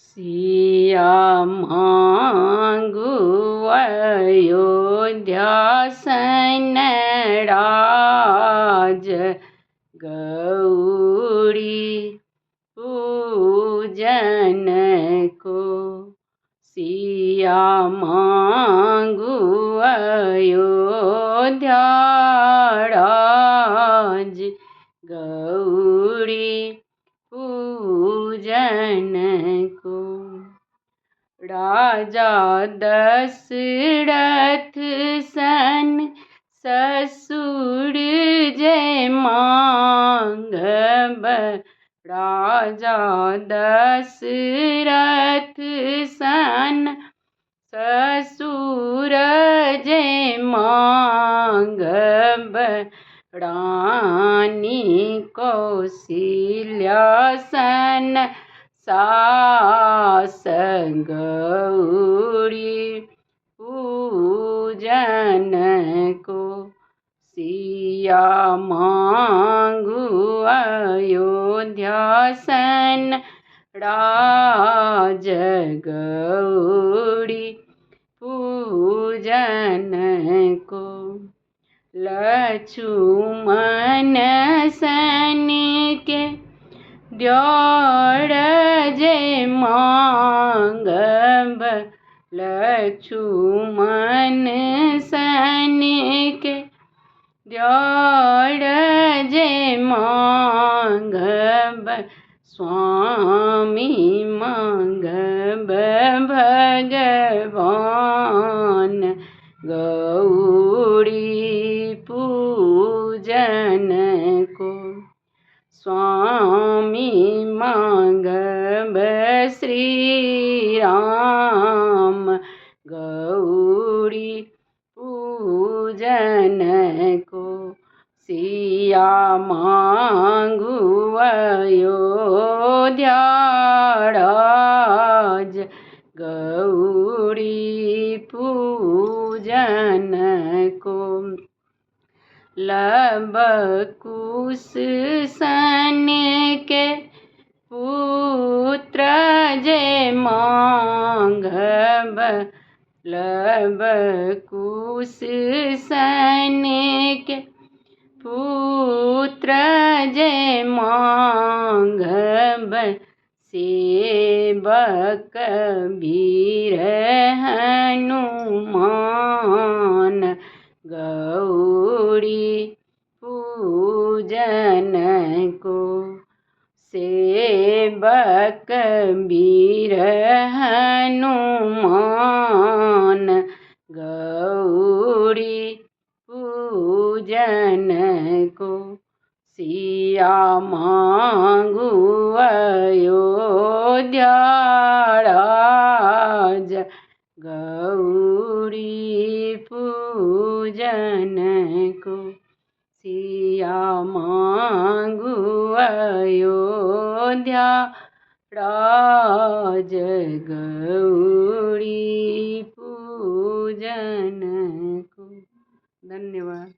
सिया मांगू अयोध्या सन राज गौरी पूजन को। सिया मांगू अयोध्या राज गौरी पूजन को। राजा दशरथ सन ससुर जय मांगब। राजा दशरथ सन ससुर जय मांगब। रानी कौशल्या सन सास गौरी पूजन को। सिया मांगू अयोध्या सन राज गौरी पूजन को। लक्ष्मण सन के द्योर जय मांगब। लक्ष्मण सन के द्योर जय मांगब। स्वामी मांगब भगवान गौरी पूजन को। स्वामी मांगब श्री राम गौरी पूजन को। सिया मांगू अयोध्या राज गौरी पूजन को। लवकुश सन के पुत्र जय मांगब। लवकुश सन के पुत्र जय मांगब। सेवक वीर हनुमान गौरी पूजन को। सेवक वीर हनुमान गौरी पूजन को। सिया मांगू अयोध्या राज गौरी पूजन को। सिया मांगू अयोध्या राज गौरी पूजन को। धन्यवाद।